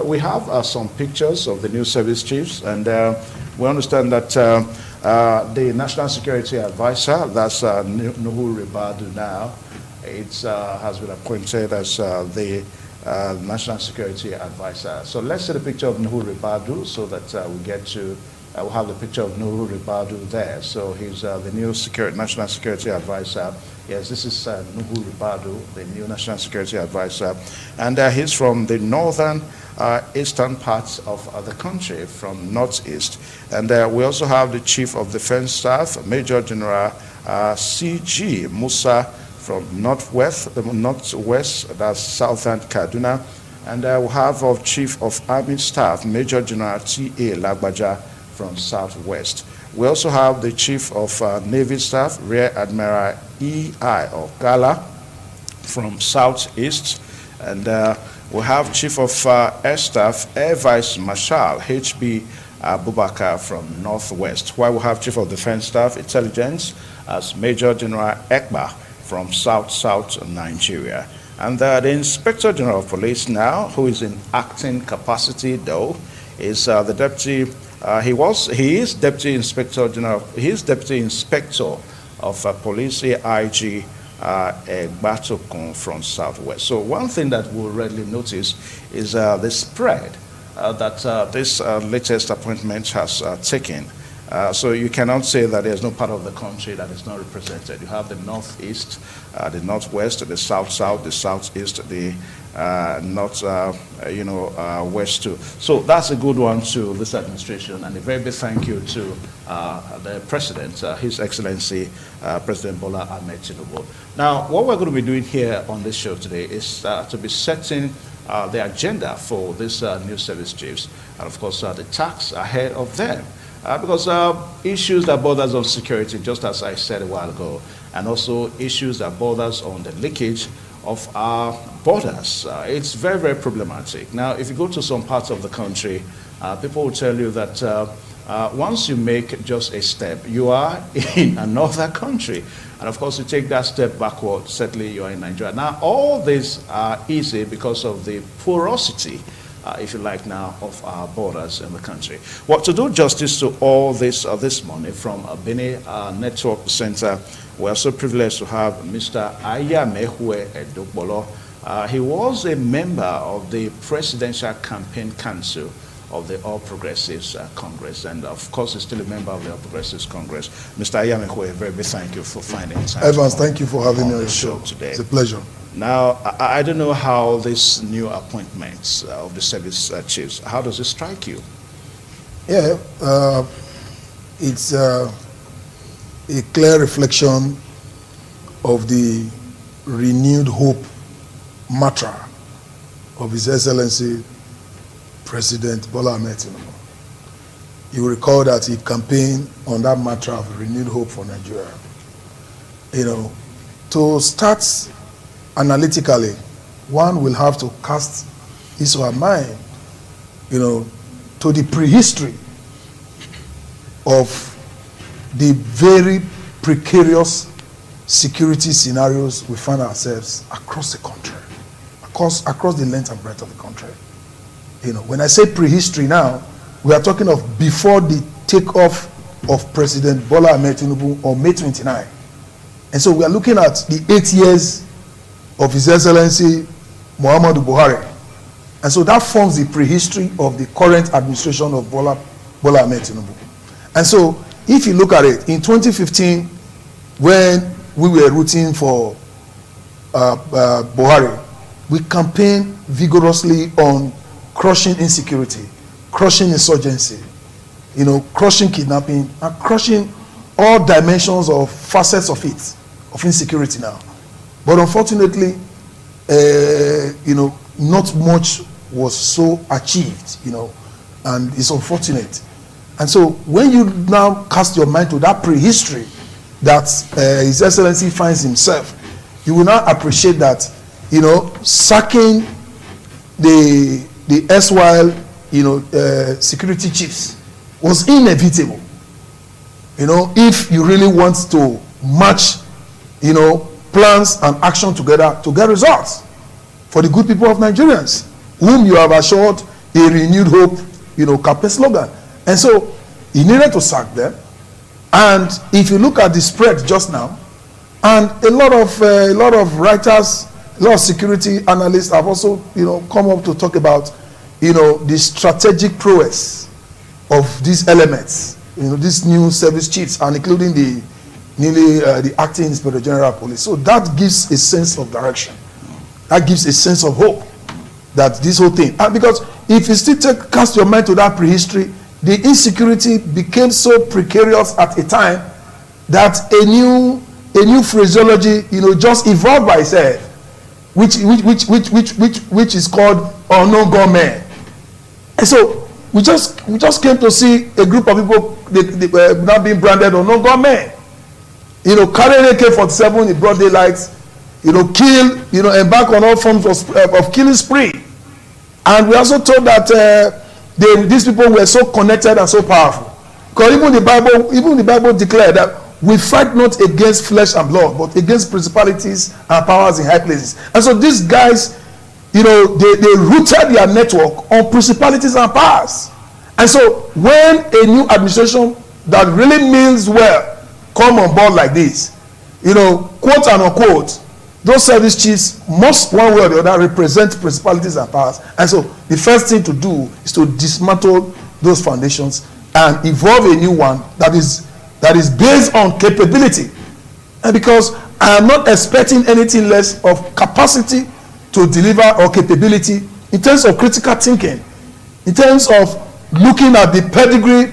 we have some pictures of the new service chiefs, and we understand that the National Security Advisor, that's Nuhu Ribadu now, has been appointed as the National Security Advisor. So let's see the picture of Nuhu Ribadu so that we get to, we'll have the picture of Nuhu Ribadu there. So he's the new National Security Advisor. Yes, this is Nuhu Ribadu, the new National Security Advisor. And he's from the northern eastern parts of the country, from northeast. And we also have the Chief of Defense Staff, Major General C.G. Musa, from northwest, that's southern Kaduna. And we have of Chief of Army Staff, Major General T.A. Lagbaja, from southwest. We also have the Chief of Navy Staff, Rear Admiral E.I. Ogala, from southeast. And we have Chief of Air Staff, Air Vice Marshal H.B. Abubakar, from northwest. While we have Chief of Defense Staff, Intelligence, as Major General Ekba, from south Nigeria. And the Inspector General of Police now, who is in acting capacity though, is the Deputy, he is Deputy Inspector General, he is Deputy Inspector of Police AIG Egbatokun from southwest. So one thing that we'll readily notice is the spread that this latest appointment has taken. So you cannot say that there's no part of the country that is not represented. You have the northeast, the northwest, the south-south, the southeast, the west too. So that's a good one to this administration, and a very big thank you to the President, His Excellency President Bola Tinubu. Now, what we're going to be doing here on this show today is to be setting the agenda for this new service chiefs, and of course the tasks ahead of them. Because issues that borders on security, just as I said a while ago, and also issues that borders on the leakage of our borders, it's very, very problematic. Now, if you go to some parts of the country, people will tell you that once you make just a step, you are in another country. And of course, you take that step backward, certainly you are in Nigeria. Now, all this are easy because of the porosity, if you like now, of our borders in the country. Well, to do justice to all this this morning from Benin Network Center, we're so privileged to have Mr. Ayamehue Edokbolo. He was a member of the Presidential Campaign Council of the All Progressives Congress, and of course he's still a member of the All Progressives Congress. Mr. Ayamehue, very big thank you for finding time. Evans, thank you for having me on the show today. It's a pleasure. Now, I don't know how this new appointments of the service chiefs, how does it strike you? Yeah, it's a clear reflection of the renewed hope mantra of His Excellency President Bola Tinubu. You recall that he campaigned on that mantra of renewed hope for Nigeria. You know, to start analytically, one will have to cast his or her mind, you know, to the prehistory of the very precarious security scenarios we find ourselves across the country, across the length and breadth of the country. You know, when I say prehistory now, we are talking of before the takeoff of President Bola Tinubu on May 29. And so we are looking at the 8 years of His Excellency Muhammadu Buhari. And so that forms the prehistory of the current administration of Bola Tinubu. And so if you look at it, in 2015, when we were rooting for Buhari, we campaigned vigorously on crushing insecurity, crushing insurgency, you know, crushing kidnapping, and crushing all dimensions of facets of it, of insecurity now. But unfortunately, you know, not much was so achieved, you know, and it's unfortunate. And so when you now cast your mind to that prehistory that His Excellency finds himself, you will now appreciate that, you know, sacking the erstwhile, you know, security chiefs was inevitable. You know, if you really want to match, you know, plans and action together to get results for the good people of Nigerians, whom you have assured a renewed hope, campaign slogan. And so he needed to sack them. And if you look at the spread just now, and a lot of writers, a lot of security analysts have also, come up to talk about, the strategic prowess of these elements, these new service chiefs, and including the acting Inspector General of Police. So that gives a sense of direction. That gives a sense of hope that this whole thing, and because if you still cast your mind to that prehistory, the insecurity became so precarious at a time that a new phraseology, just evolved by itself, which is called unknown gunmen. And so we just came to see a group of people they were now being branded unknown gunmen. Carrying AK-47 in broad daylight, kill, embark on all forms of killing spree. And we also told that these people were so connected and so powerful. Because even the Bible declared that we fight not against flesh and blood, but against principalities and powers in high places. And so these guys, they rooted their network on principalities and powers. And so when a new administration that really means well come on board like this, quote and unquote, those service chiefs must, one way or the other, represent principalities and powers. And so the first thing to do is to dismantle those foundations and evolve a new one that is based on capability. And because I am not expecting anything less of capacity to deliver or capability in terms of critical thinking, in terms of looking at the pedigree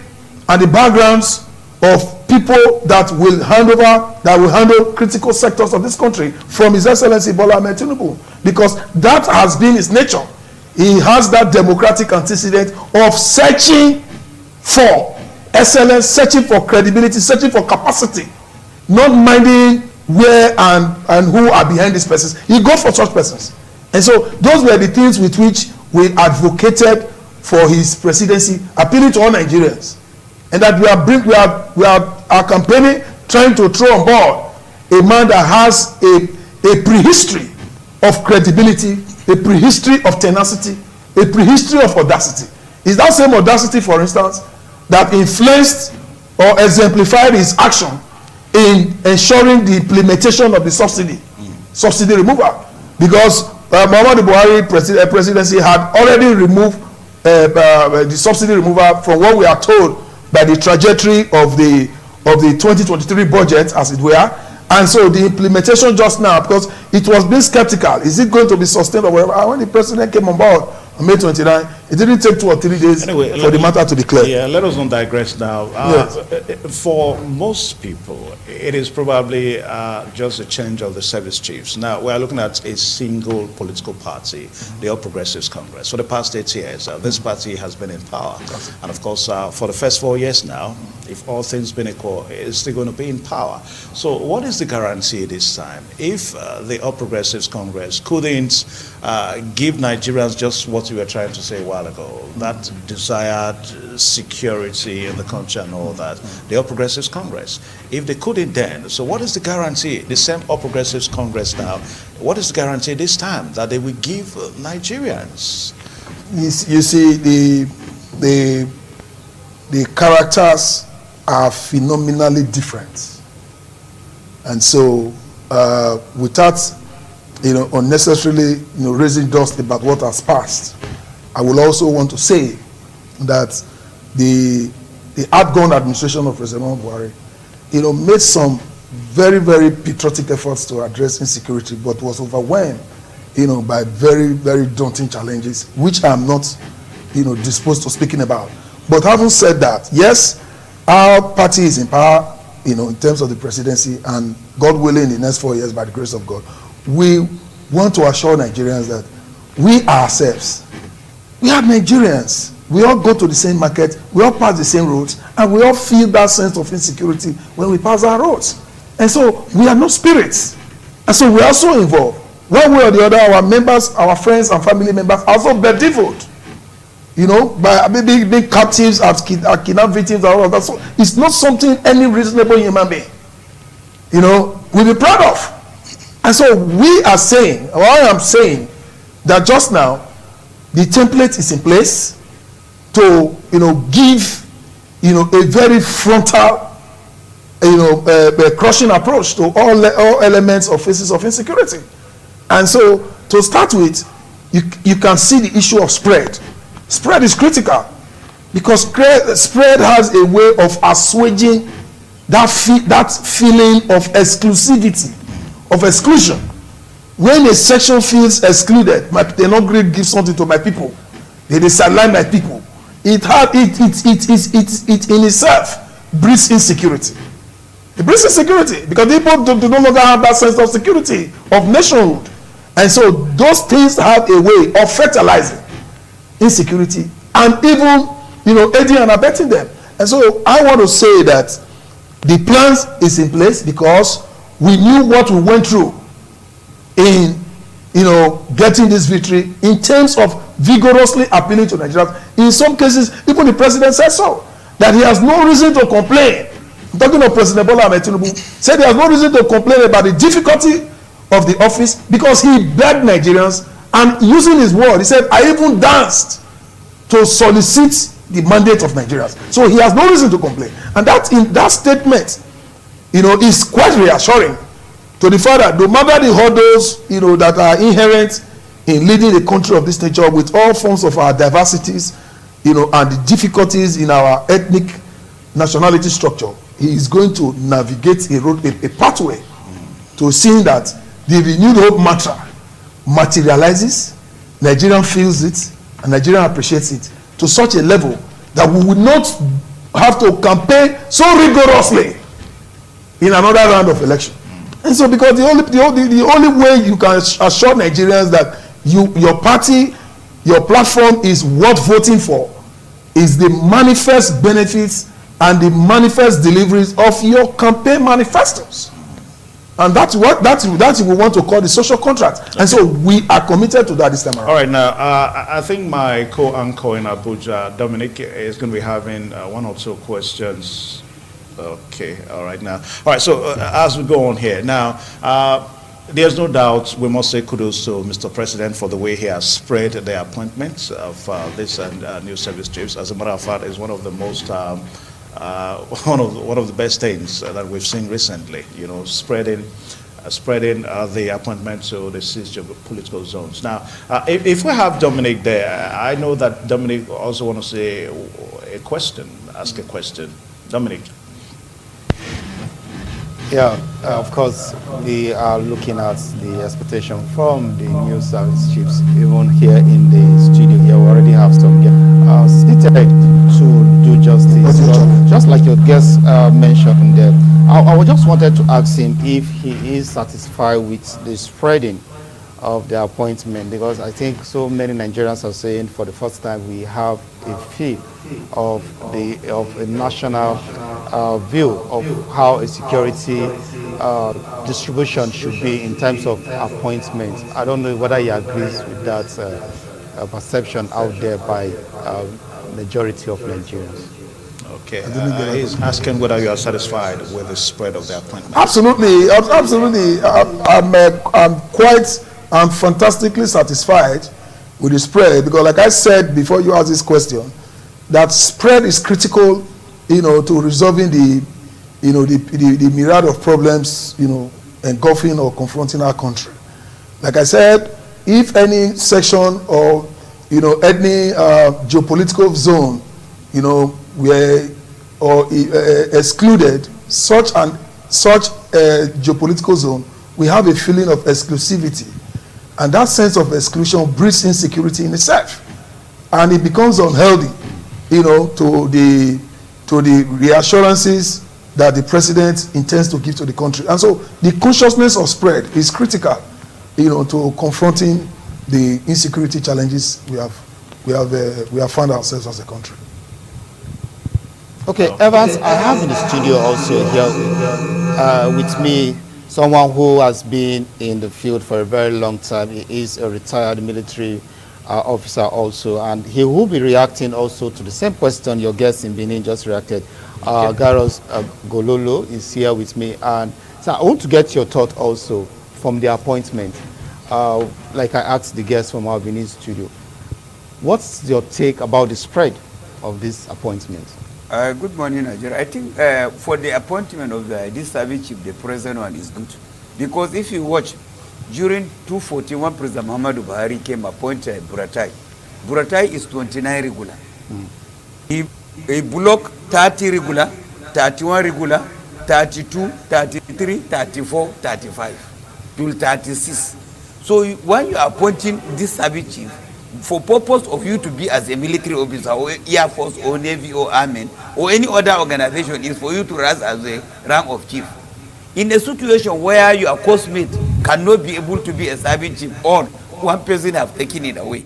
and the backgrounds of people that will handle critical sectors of this country, from His Excellency Bola Tinubu, because that has been his nature. He has that democratic antecedent of searching for excellence, searching for credibility, searching for capacity, not minding where and who are behind these persons. He goes for such persons. And so those were the things with which we advocated for his presidency, appealing to all Nigerians. And that we are campaigning, trying to throw on board a man that has a prehistory of credibility, a prehistory of tenacity, a prehistory of audacity. Is that same audacity, for instance, that influenced or exemplified his action in ensuring the implementation of the subsidy removal? Because Muhammadu Buhari presidency had already removed the subsidy removal from what we are told by the trajectory of the 2023 budget, as it were. And so the implementation just now, because it was being skeptical, is it going to be sustained or whatever? And when the president came on board on May 29, it didn't take 2 or 3 days for the matter to be cleared. Yeah, let us not digress now. Yes. For most people, it is probably just a change of the service chiefs. Now, we are looking at a single political party, the All Progressives Congress. For the past 8 years, this party has been in power. And of course, for the first 4 years now, if all things being equal, it's still going to be in power. So what is the guarantee this time? If the All Progressives Congress couldn't give Nigerians just what you were trying to say a while ago, that desired security in the country and all that, the All Progressives Congress, if they couldn't then, so what is the guarantee? The same All Progressives Congress now, what is the guarantee this time that they will give Nigerians? You see, the characters are phenomenally different. And so without unnecessarily raising dust about what has passed, I will also want to say that the outgone administration of President Buhari made some very, very patriotic efforts to address insecurity, but was overwhelmed by very, very daunting challenges, which I'm not disposed to speaking about. But having said that, yes, our party is in power in terms of the presidency, and God willing, in the next 4 years, by the grace of God, we want to assure Nigerians that we ourselves, we are Nigerians. We all go to the same market, we all pass the same roads, and we all feel that sense of insecurity when we pass our roads. And so we are not spirits. And so we are also involved. One way or the other, our members, our friends and family members are also bedeviled, by being captives, as kidnapped victims, and all of that. So it's not something any reasonable human being, will be proud of. And so we are saying, or I am saying, that just now, the template is in place to, give, a very frontal, crushing approach to all elements of phases of insecurity. And so, to start with, you can see the issue of spread. Spread is critical because spread has a way of assuaging that feeling of exclusivity, of exclusion. When a section feels excluded, they not great give something to my people, they sideline my people. It in itself breeds insecurity. It breeds insecurity because people do no longer have that sense of security, of nationhood. And so those things have a way of fertilizing insecurity and even, aiding and abetting them. And so I want to say that the plans is in place because we knew what we went through in, getting this victory in terms of vigorously appealing to Nigerians. In some cases, even the president said so, that he has no reason to complain. I'm talking of President BOLA TINUBU, said he has no reason to complain about the difficulty of the office because he begged Nigerians, and using his word, he said, I even danced to solicit the mandate of Nigerians. So he has no reason to complain. And that statement, is quite reassuring to the fact that no matter the hurdles, that are inherent in leading a country of this nature with all forms of our diversities, and the difficulties in our ethnic nationality structure, he is going to navigate a pathway to seeing that the renewed hope mantra materializes, Nigerian feels it, and Nigerian appreciates it to such a level that we would not have to campaign so rigorously in another round of election. And so, because the only way you can assure Nigerians that your party, your platform is worth voting for, is the manifest benefits and the manifest deliveries of your campaign manifestos. And that's what we want to call the social contract. And so we are committed to that this time around. All right, now, I think my co-anchor in Abuja, Dominic, is going to be having one or two questions. Okay, all right, now. All right, so as we go on here, now, there's no doubt we must say kudos to Mr. President for the way he has spread the appointments of this new service chiefs. As a matter of fact, it's one of the most one of the best things that we've seen recently, spreading the appointment to the 6 political zones. Now, if we have Dominic there, I know that Dominic also want to say ask a question. Dominic. Yeah, of course, we are looking at the expectation from the new service chiefs. Even here in the studio here, we already have some seated to do justice. Just like your guest mentioned there, I just wanted to ask him if he is satisfied with the spreading of the appointment, because I think so many Nigerians are saying for the first time we have a feel of a national view of how a security distribution should be in terms of appointment. I don't know whether he agrees with that perception out there by majority of Nigerians. Okay, he's asking whether you are satisfied with the spread of the appointment. Absolutely, absolutely. I'm fantastically satisfied with the spread, because like I said before you asked this question, that spread is critical, to resolving the myriad of problems, engulfing or confronting our country. Like I said, if any section or, any geopolitical zone, were excluded such a geopolitical zone, we have a feeling of exclusivity. And that sense of exclusion breeds insecurity in itself. And it becomes unhealthy, to the reassurances that the president intends to give to the country. And so the consciousness of spread is critical, to confronting the insecurity challenges we have found ourselves as a country. Okay, Evans, I have in the studio also here with me someone who has been in the field for a very long time. He is a retired military officer also, and he will be reacting also to the same question your guest in Benin just reacted. Garos Gololo is here with me, and so I want to get your thought also from the appointment. Like I asked the guest from our Benin studio, What's your take about the spread of this appointment? Good morning, Nigeria. I think for the appointment of this service chief, the present one is good. Because if you watch, during 241, President Muhammadu Buhari came appointed Buratai. Buratai is 29 regular. He block 30 regular, 31 regular, 32, 33, 34, 35, till 36. So when you are appointing this service chief, for purpose of you to be as a military officer or Air Force or Navy or Army or any other organization, is for you to rise as a rank of chief. In a situation where your coursemate cannot be able to be a service chief, or one person have taken it away.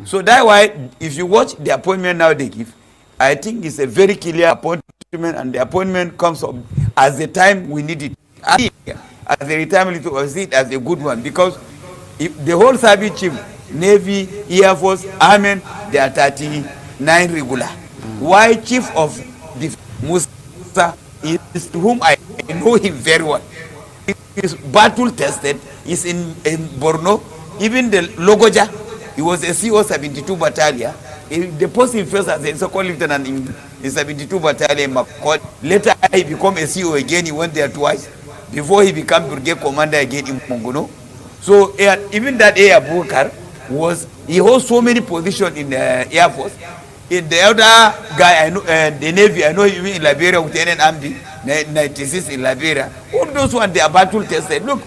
So that's why if you watch the appointment now they give, I think it's a very clear appointment, and the appointment comes up as the time we need it. As the retirement, to see it as a good one, because if the whole service chief, Navy, Air Force, Army, they are 39 regular. Why chief of the Musa is, to whom I know him very well. He is battle tested. He's in Borno. Even the Logoja, he was a CO 72 battalion. The post him first as a second lieutenant in 72 battalion. Later he became a CO again. He went there twice before he became brigade commander again in Mongono. So even that Air Bukar he holds so many positions in the Air Force. In the other guy I know, the Navy, I know him in Liberia with NNMD, 96 in Liberia. All those ones, they are battle tested. Look,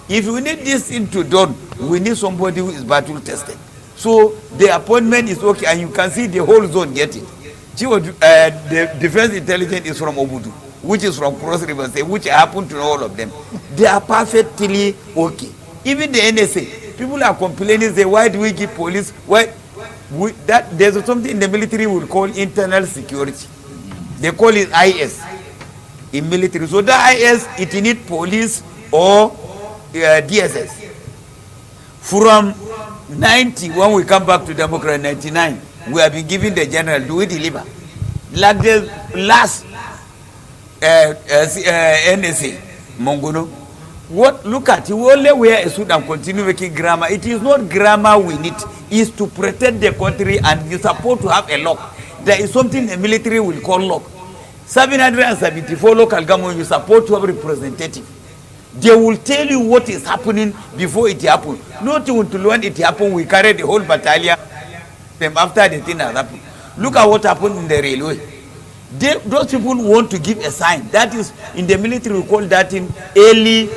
if we need this thing to done, we need somebody who is battle tested. So the appointment is okay, and you can see the whole zone get it. The defense intelligence is from Obudu, which is from Cross River State, which I happen to know all of them. They are perfectly okay. Even the NSA, people are complaining, say, why do we give police? Why? There's something in the military we call internal security. They call it IS in military. So the IS, it need police or DSS. From 90, when we come back to democracy, 99, we have been giving the general, do we deliver? Like the last NSA, Mongono. Look at, you only wear a suit and continue making grammar. It is not grammar we need. It's to protect the country, and you're supposed to have a lock. There is something the military will call lock. 774 local government, you're supposed to have representative. They will tell you what is happening before it happens. Not until when it happens, we carry the whole battalion after the thing has happened. Look at what happened in the railway. Those people want to give a sign. That is, in the military, we call that in early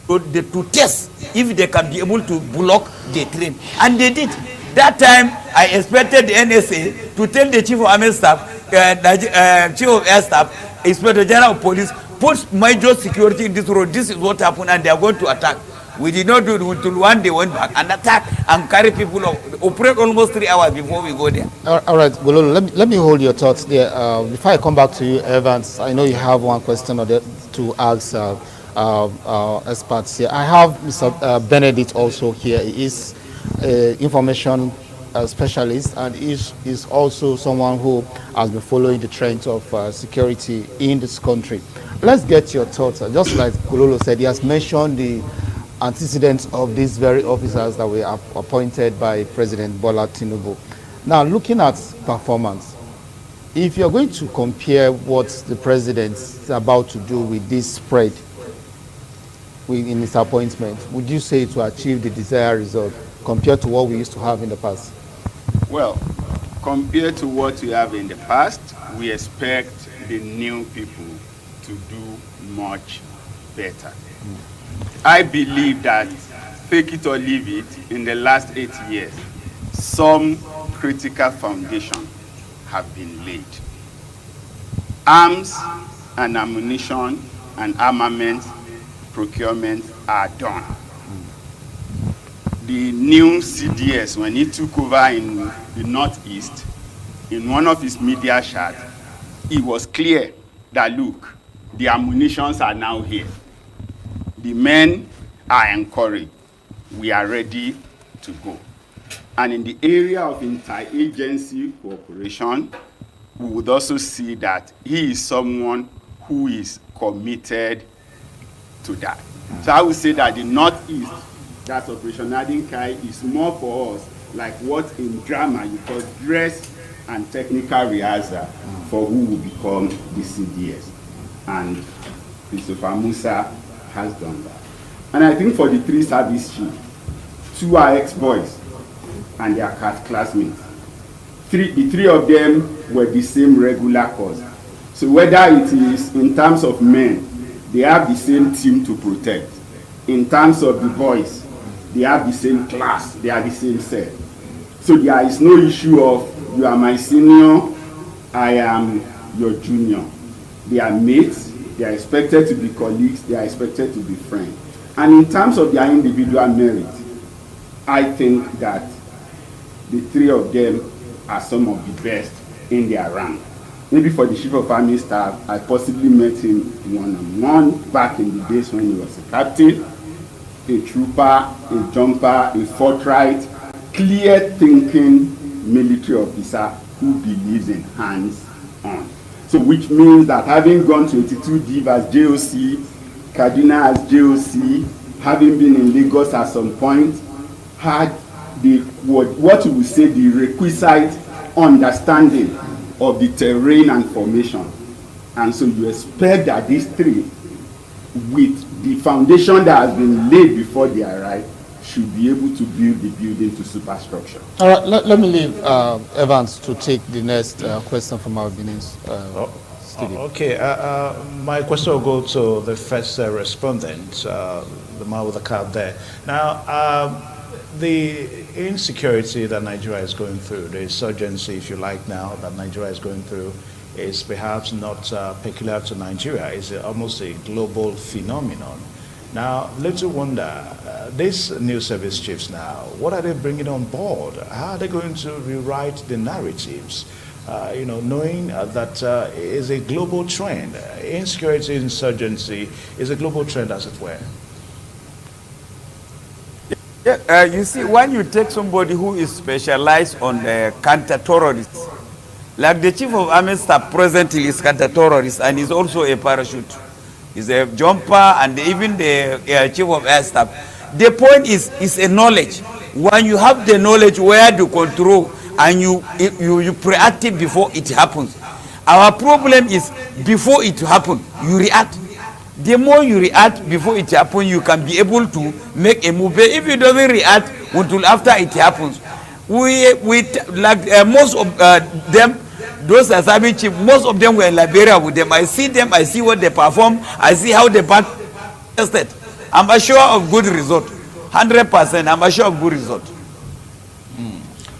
to test if they can be able to block the train. And they did. That time, I expected the NSA to tell the Chief of Army Staff, Chief of Air Staff, Inspector General of Police, put major security in this road. This is what happened, and they are going to attack. We did not do it until one day went back and attack and carry people operate almost 3 hours before we go there. All right, Gololo, let me hold your thoughts there. Before I come back to you, Evans, I know you have one question to ask experts here. I have Mr. Benedict also here. He is information specialist, and is also someone who has been following the trends of security in this country. Let's get your thoughts. Just like Gololo said, he has mentioned the antecedents of these very officers that were appointed by President Bola Tinubu. Now, looking at performance, if you're going to compare what the president is about to do with this spread in his appointment, would you say to achieve the desired result compared to what we used to have in the past? Well, compared to what we have in the past, we expect the new people to do much better. I believe that, take it or leave it, in the last 8 years, some critical foundations have been laid. Arms and ammunition and armament procurement are done. The new CDS, when he took over in the Northeast, in one of his media shots, it was clear that, look, the ammunitions are now here. The men are encouraged. We are ready to go. And in the area of interagency cooperation, we would also see that he is someone who is committed to that. So I would say that the Northeast, that Operation Adinkai, is more for us like what in drama you call dress and technical rehearsal for who will become the CDS. And Christopher Musa has done that. And I think for the 3 service chiefs, 2 are ex-boys and they are classmates. The 3 of them were the same regular course. So whether it is in terms of men, they have the same team to protect. In terms of the boys, they have the same class, they are the same set. So there is no issue of you are my senior, I am your junior. They are mates, they are expected to be colleagues, they are expected to be friends. And in terms of their individual merit, I think that the 3 of them are some of the best in their rank. Maybe for the Chief of Army Staff, I possibly met him one-on-one back in the days when he was a captain, a trooper, a jumper, a forthright, clear-thinking military officer who believes in hands-on. So which means that having gone to 82 Div as JOC, Kaduna as JOC, having been in Lagos at some point, had the what you would say the requisite understanding of the terrain and formation. And so you expect that these 3, with the foundation that has been laid before they arrive, should be able to build the building to superstructure. All right, let me leave Evans to take the next question from our Benin studio. Okay, my question will go to the first respondent, the man with the card there. Now, the insecurity that Nigeria is going through, the insurgency, if you like now, that Nigeria is going through, is perhaps not peculiar to Nigeria. It's almost a global phenomenon. Now, little wonder, these new service chiefs now, what are they bringing on board? How are they going to rewrite the narratives? Knowing that is a global trend. Insecurity, insurgency is a global trend, as it were. Yeah, you see, when you take somebody who is specialized on the counter-terrorism, like the Chief of Army Staff presently is counter-terrorist and is also a parachute. He's a jumper and even the Chief of Air Staff. The point is a knowledge. When you have the knowledge where to control and you proactive before it happens. Our problem is before it happens, you react. The more you react before it happens, you can be able to make a move. But if you don't react until after it happens, most of them, those Asabi chiefs, most of them were in Liberia with them. I see them, I see what they perform, I see how they back tested. I'm assured of good result. 100%, I'm assured of good result.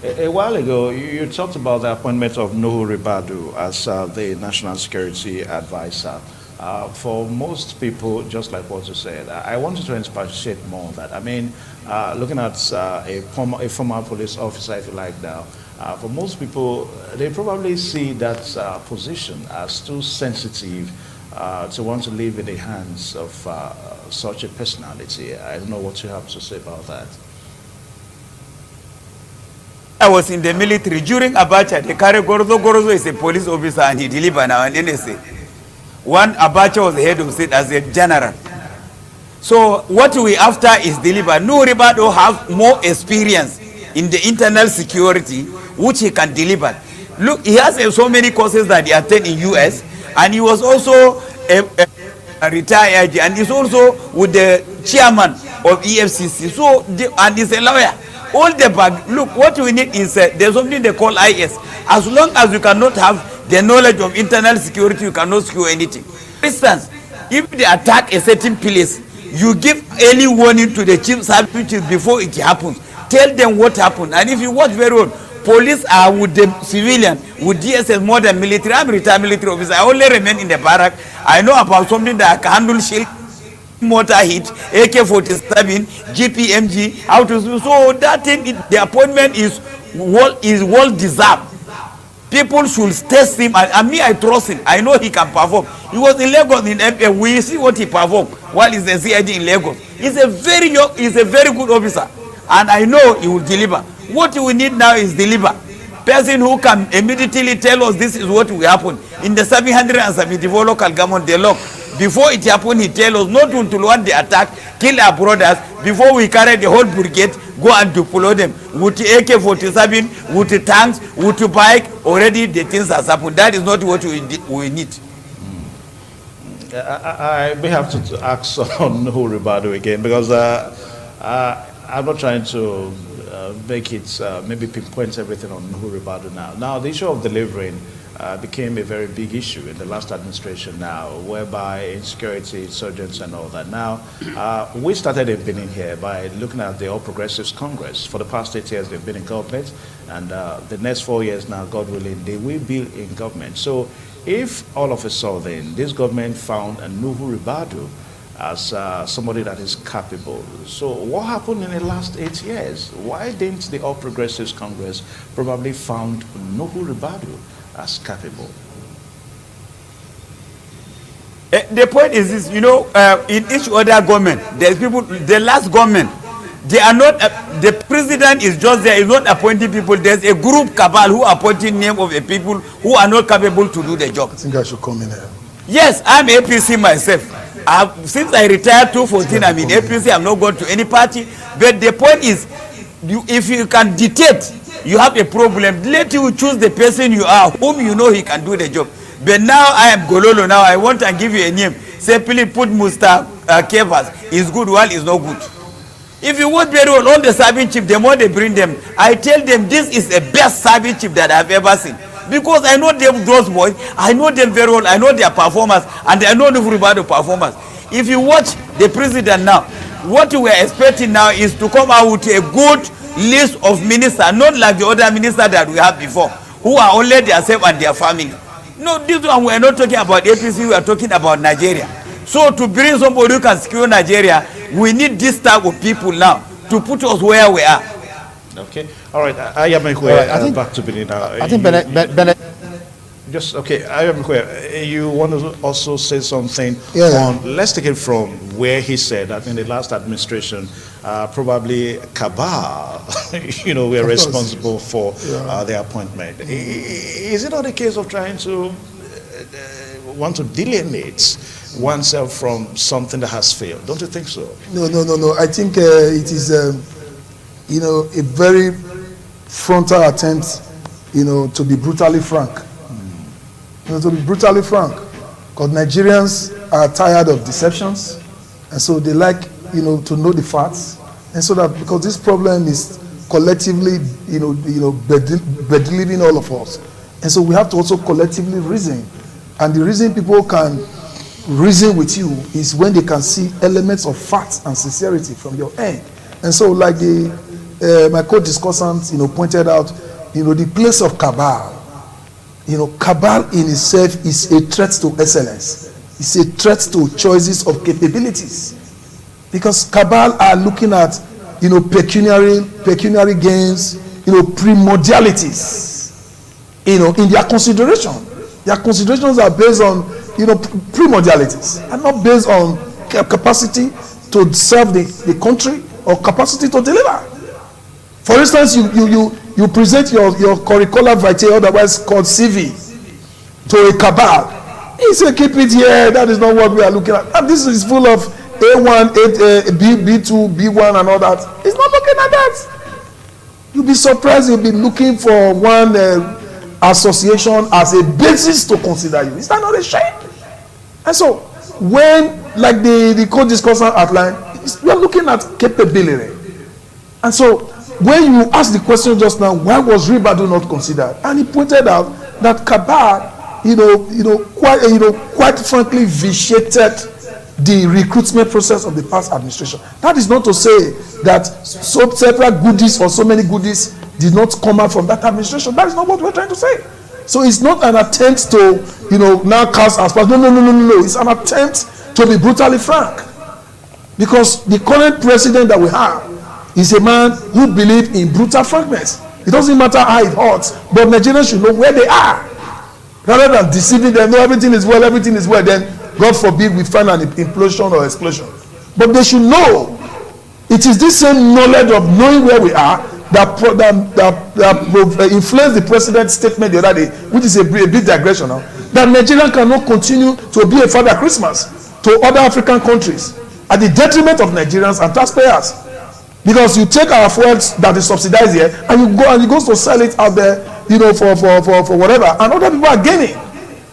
A while ago, you talked about the appointment of Nuhu Ribadu as the National Security Advisor. For most people, just like what you said, I wanted to expatiate more on that. I mean, looking at a former police officer, if you like now, for most people, they probably see that position as too sensitive to want to live in the hands of such a personality. I don't know what you have to say about that. I was in the military during Abacha. They carry Gorozo. Gorozo is a police officer and he delivered now an NSA. One Abacha was the head of state as a general. So what we after is deliver. No Ribado have more experience in the internal security which he can deliver. Look, he has so many courses that he attended in US, and he was also a retired and he's also with the chairman of EFCC. So and he's a lawyer. All the bag. Look, what we need is there's something they call IS. As long as you cannot have the knowledge of internal security, you cannot secure anything. For instance, if they attack a certain place, you give early warning to the chief service before it happens. Tell them what happened. And if you watch very well, police are with the civilian, with DSS more than military. I'm a retired military officer. I only remain in the barrack. I know about something that I can handle shield, mortar hit, AK-47, GPMG, how to do. So that thing, the appointment is well deserved. People should test him, and me, I trust him. I know he can perform. He was in Lagos in MP. We see what he performed while he's the CID in Lagos. He's a very good officer, and I know he will deliver. What we need now is deliver. Person who can immediately tell us this is what will happen. In the 774 local government, they lock. Before it happened, he tell us not until one they attack, kill our brothers, before we carry the whole brigade, go and deploy them. with AK-47, with tanks, with bike, already the things has happened. That is not what we need. I may have to ask on Nuhu Ribadu again, because I'm not trying to make it, maybe pinpoint everything on Nuhu Ribadu now. Now, the issue of delivering became a very big issue in the last administration now, whereby insecurity, insurgents and all that. Now, we started in Benin here by looking at the All Progressives Congress. For the past 8 years, they've been in government, and the next 4 years now, God willing, they will be in government. So if all of a sudden this government found a Nuhu Ribadu as somebody that is capable, so what happened in the last 8 years? Why didn't the All Progressives Congress probably found Nuhu Ribadu as capable? The point is this, you know, in each other government, there's people, the last government, they are not, the president is just there, is not appointing people. There's a group cabal who appointing name of the people who are not capable to do the job. I think I should come in here. Yes, I'm APC myself. Since I retired 2014, I'm in APC, I'm not going to any party. But the point is, if you can dictate, you have a problem. Let you choose the person you are, whom you know he can do the job. But now I am Gololo. Now I want to give you a name. Say, please put Musta Kevas. Is good, well, is not good. If you want very well, all the serving chief, the more they bring them, I tell them this is the best serving chief that I've ever seen. Because I know them, those boys, I know them very well, I know their performance, and I know everybody performance. If you watch the president now, what we are expecting now is to come out with a good list of ministers, not like the other ministers that we have before, who are only themselves and their family. No, this one we are not talking about APC, we are talking about Nigeria. So to bring somebody who can secure Nigeria, we need this type of people now to put us where we are. Okay, all right. I am I think back to Benin now. I think Benin. Just okay. I am you want to also say something Yeah. on? Let's take it from where he said that in the last administration, probably cabal, were responsible for the appointment. Is it not a case of trying to want to delineate oneself from something that has failed? Don't you think so? No. I think it is, a very frontal attempt, to be brutally frank. To be brutally frank, because Nigerians are tired of deceptions, and so they like, to know the facts, and so that because this problem is collectively, bedeviling all of us, and so we have to also collectively reason, and the reason people can reason with you is when they can see elements of facts and sincerity from your end, and so like my co-discussant, pointed out, the place of cabal. Cabal in itself is a threat to excellence. It's a threat to choices of capabilities. Because cabal are looking at, pecuniary gains, primordialities, in their consideration. Their considerations are based on, primordialities, and not based on capacity to serve the country or capacity to deliver. For instance, you present your curricular vitae, otherwise called CV, to a cabal. He said, keep it here, that is not what we are looking at. And this is full of A1, B2, B1 and all that. It's not looking at that. You'll be surprised, you'll be looking for one association as a basis to consider you. Is that not a shame? And so, when, like the co-discussant outlined, we are looking at capability. And so, when you asked the question just now, why was Ribadu not considered? And he pointed out that cabal, quite frankly, vitiated the recruitment process of the past administration. That is not to say that several goodies or so many goodies did not come out from that administration. That is not what we're trying to say. So it's not an attempt to, now cast aspersions. No. It's an attempt to be brutally frank. Because the current president that we have is a man who believes in brutal frankness. It doesn't matter how it hurts, but Nigerians should know where they are. Rather than deceiving them, no, everything is well, then God forbid we find an implosion or explosion. But they should know, it is this same knowledge of knowing where we are that influenced the president's statement the other day, which is a big digression now, that Nigeria cannot continue to be a Father Christmas to other African countries at the detriment of Nigerians and taxpayers. Because you take our fuels that is subsidized here and you go and you go to sell it out there, for whatever, and other people are gaining.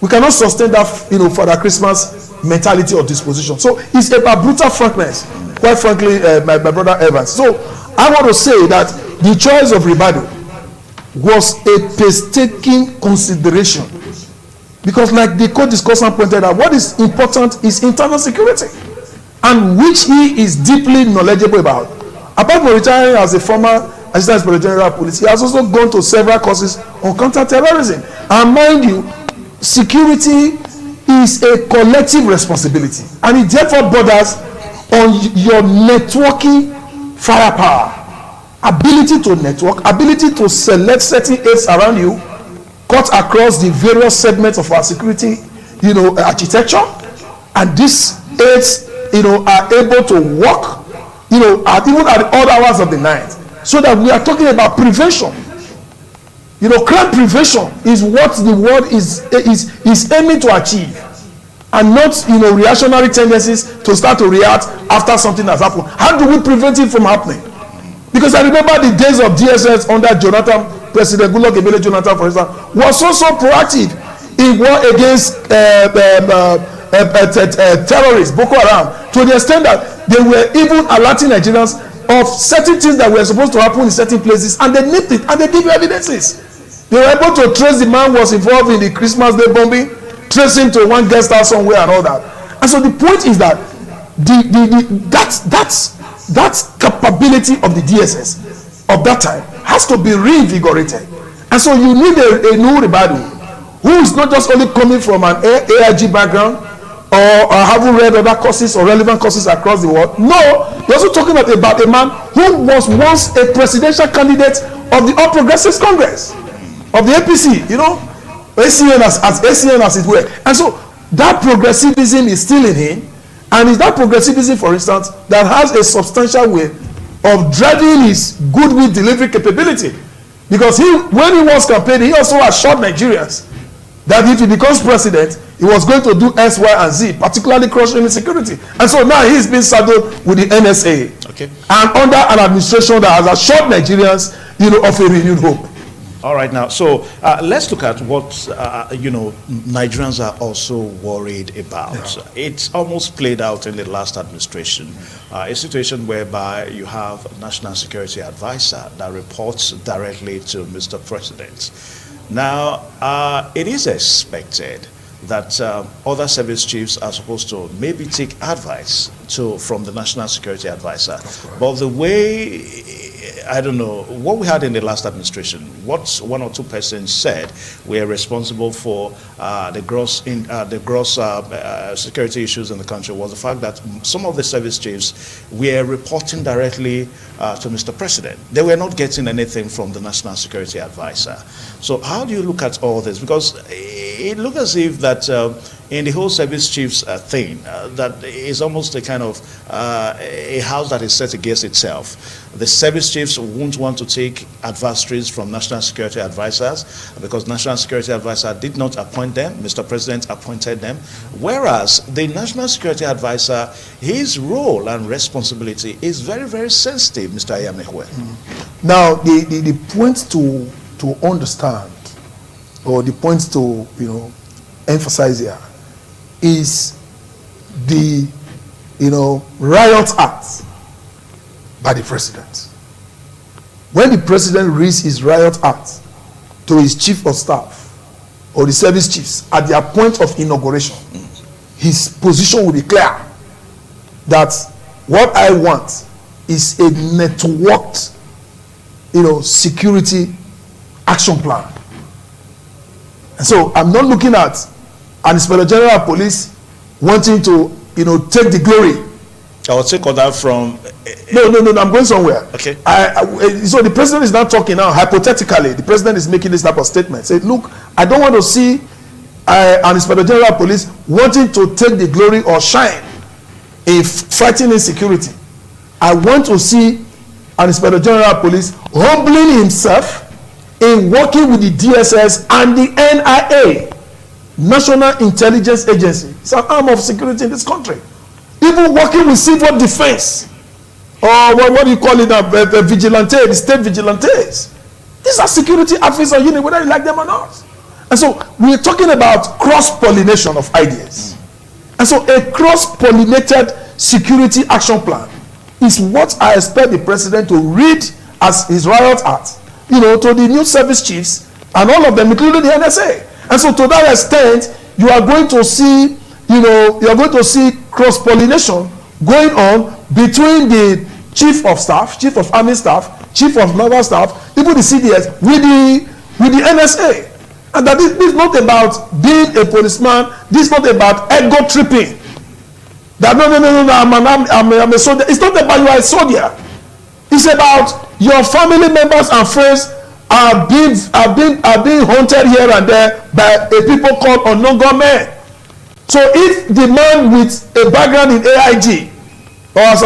We cannot sustain that, Father Christmas mentality or disposition. So it's about brutal frankness, quite frankly, my brother Evans. So I want to say that the choice of Ribadu was a painstaking consideration, because like the co-discussant pointed out, what is important is internal security, and which he is deeply knowledgeable about. Apart from retiring as a former Assistant Inspector General of Police, he has also gone to several courses on counter-terrorism. And mind you, security is a collective responsibility, and it therefore borders on your networking firepower, ability to network, ability to select certain aids around you, cut across the various segments of our security, architecture, and these aids, are able to work, even at the odd hours of the night, so that we are talking about prevention. Crime prevention is what the world is aiming to achieve, and not reactionary tendencies to start to react after something has happened. How do we prevent it from happening? Because I remember the days of DSS under President Goodluck Ebele Jonathan, for instance, was so proactive in war against terrorists, Boko Haram, to the extent that they were even alerting Nigerians of certain things that were supposed to happen in certain places, and they nipped it and they give you evidences. They were able to trace the man was involved in the Christmas Day bombing, trace him to one guest house somewhere and all that. And so the point is that that capability of the DSS of that time has to be reinvigorated. And so you need a new Ribadu who is not just only coming from an AIG background or having read other courses or relevant courses across the world. No, you're also talking about a man who was once a presidential candidate of the All Progressives Congress, of the APC, ACN as it were. And so that progressivism is still in him, and it's that progressivism, for instance, that has a substantial way of driving his goodwill delivery capability. Because when he was campaigning, he also assured Nigerians that if he becomes president, he was going to do X, Y, and Z, particularly crushing insecurity. And so now he's been saddled with the NSA, and under an administration that has assured Nigerians, of a renewed hope. All right, now, so let's look at what, Nigerians are also worried about. Yeah. It's almost played out in the last administration, a situation whereby you have a national security advisor that reports directly to Mr. President. Now, it is expected that other service chiefs are supposed to maybe take advice from the national security advisor. But the way, I don't know, what we had in the last administration, what one or two persons said were responsible for the gross security issues in the country was the fact that some of the service chiefs were reporting directly to Mr. President. They were not getting anything from the national security advisor. So how do you look at all this? Because it looks as if that in the whole service chiefs thing, that is almost a kind of a house that is set against itself. The service chiefs won't want to take advisories from national security advisors because national security advisor did not appoint them. Mr. President appointed them. Whereas the national security advisor, his role and responsibility is very, very sensitive, Mr. Ayamehwe. Now, the point to understand, or the point to emphasize here, is the riot act by the president. When the president reads his riot act to his chief of staff or the service chiefs at their point of inauguration, his position will be clear that what I want is a networked security action plan. And so I'm not looking at an Inspector General of Police wanting to take the glory. I will take order from. No, I'm going somewhere. Okay. So the president is not talking now. Hypothetically, the president is making this type of statement. Say, look, I don't want to see an Inspector General of Police wanting to take the glory or shine in fighting insecurity. I want to see an Inspector General of Police humbling himself in working with the DSS and the NIA, National Intelligence Agency. It's an arm of security in this country. Even working with civil defense or what do you call it now, vigilante, the state vigilantes. These are security officers unit, whether you like them or not. And so we're talking about cross-pollination of ideas. And so a cross-pollinated security action plan is what I expect the president to read as his riot act, you know, to the new service chiefs and all of them, including the NSA. And so to that extent, you are going to see, you know, you are going to see cross-pollination going on between the chief of staff, chief of army staff, chief of naval staff, even the CDS with the NSA. And that this is not about being a policeman. This is not about ego tripping. That no, I'm a soldier. It's not about you are a soldier. It's about your family members and friends are being haunted here and there by a people called unknown gunmen. So if the man with a background in AIG or as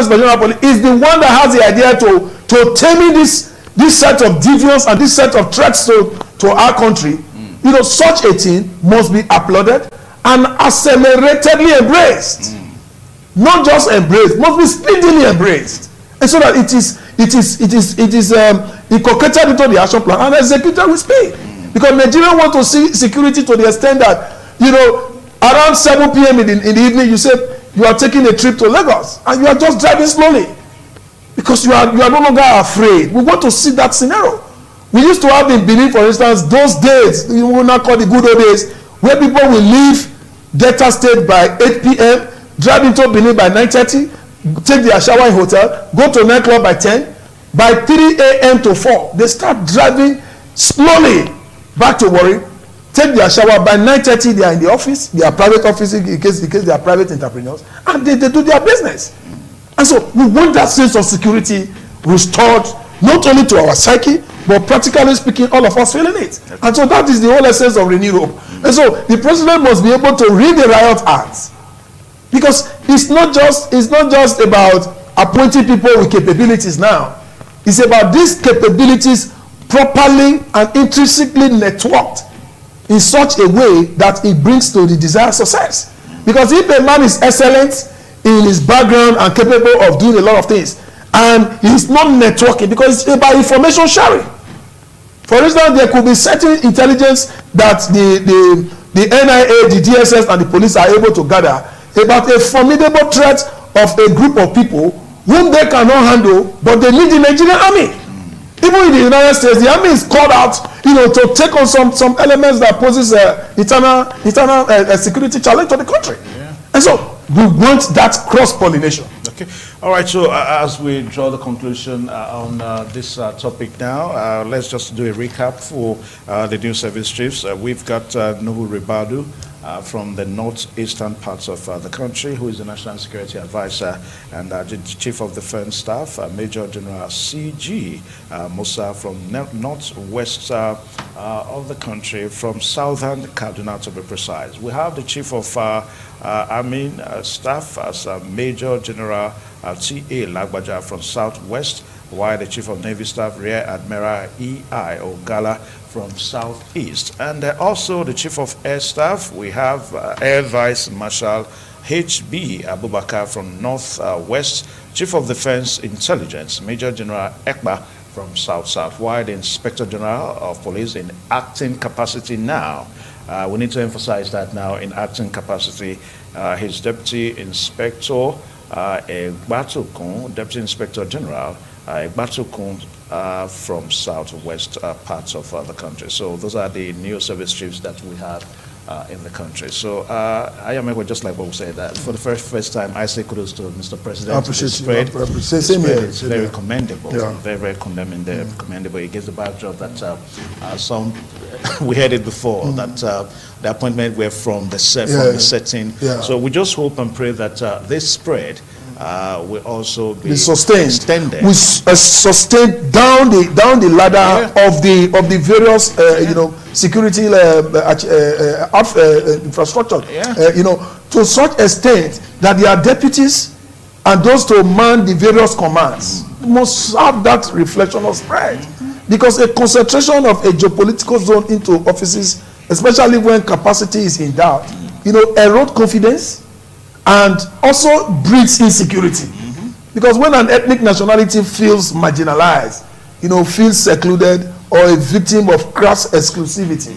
general police is the one that has the idea to taming this set of deviants and this set of threats to our country, you know, such a thing must be applauded and acceleratedly embraced. Not just embraced, must be speedily embraced, and so that it is incorporated into the action plan and executed with speed. Because Nigerians want to see security to the extent that, you know, around 7 p.m. in the evening, you say you are taking a trip to Lagos and you are just driving slowly because you are no longer afraid. We want to see that scenario. We used to have in Benin, for instance, those days we will not call the good old days, where people will leave Delta State by 8 p.m., drive into Benin by 9:30, take their shower in hotel, go to nightclub by 10. By 3 a.m. to 4, they start driving slowly back to Warri, take their shower. By 9:30, they are in the office, their private office, in case they are private entrepreneurs, and they do their business. And so we want that sense of security restored, not only to our psyche, but practically speaking, all of us feeling it. And so that is the whole essence of renewed hope. And so the president must be able to read the riot acts, because it's not just about appointing people with capabilities now. It's about these capabilities properly and intrinsically networked in such a way that it brings to the desired success. Because if a man is excellent in his background and capable of doing a lot of things, and he's not networking, because it's about information sharing. For instance, there could be certain intelligence that the NIA, the DSS, and the police are able to gather about a formidable threat of a group of people whom they cannot handle, but they need the Nigerian army. Even in the United States, the army is called out, you know, to take on some elements that poses eternal security challenge to the country. Yeah. And so we want that cross-pollination. Okay. All right. So as we draw the conclusion on this topic now, let's just do a recap for the new service chiefs. We've got Nuhu Ribadu from the northeastern parts of the country, who is the National Security Advisor, and the Chief of Defense Staff, Major General C.G. Musa from northwest of the country, from southern Kaduna to be precise. We have the Chief of Army Staff as Major General T.A. Lagbaja from southwest, while the Chief of Navy Staff, Rear Admiral E.I. Ogala from southeast. And also the Chief of Air Staff, we have Air Vice Marshal H.B. Abubakar from northwest, Chief of Defense Intelligence, Major General Ekba from south-south, while the Inspector General of Police in acting capacity now, we need to emphasize that now in acting capacity, his Deputy Inspector Egbatukun, Deputy Inspector General Egbatukun from southwest parts of the country. So those are the new service chiefs that we have in the country. So I am just like what we said, that for the first time, I say kudos to Mr. President. I appreciate you. It's very commendable, very commendable. It gives the backdrop that some we heard it before that the appointment were from the setting. Yeah. So we just hope and pray that this spread will also be extended. We sustain down the ladder of the various security infrastructure. To such extent that their deputies and those to man the various commands must have that reflection of spread. Because a concentration of a geopolitical zone into offices, especially when capacity is in doubt, erode confidence and also breeds insecurity. Because when an ethnic nationality feels marginalized, feels secluded, or a victim of crass exclusivity,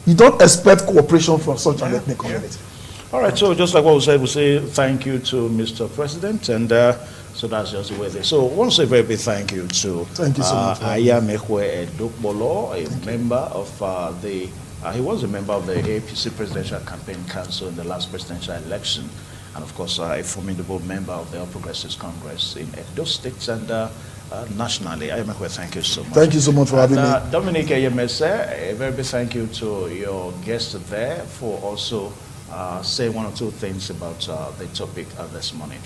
you don't expect cooperation from such an ethnic community. All right, so just like what we said, we say thank you to Mr. President, and so that's just the way it is. So I want to say a very big thank you to Thank you so much. Ayamekwe Edokbolo, a member of he was a member of the APC Presidential Campaign Council in the last presidential election, and of course a formidable member of the All Progressives Congress in Edo State and nationally. Ayamekwe, thank you so much. Thank you so much for having me. Dominic Ayemese, a very big thank you to your guest there for also say one or two things about the topic this morning.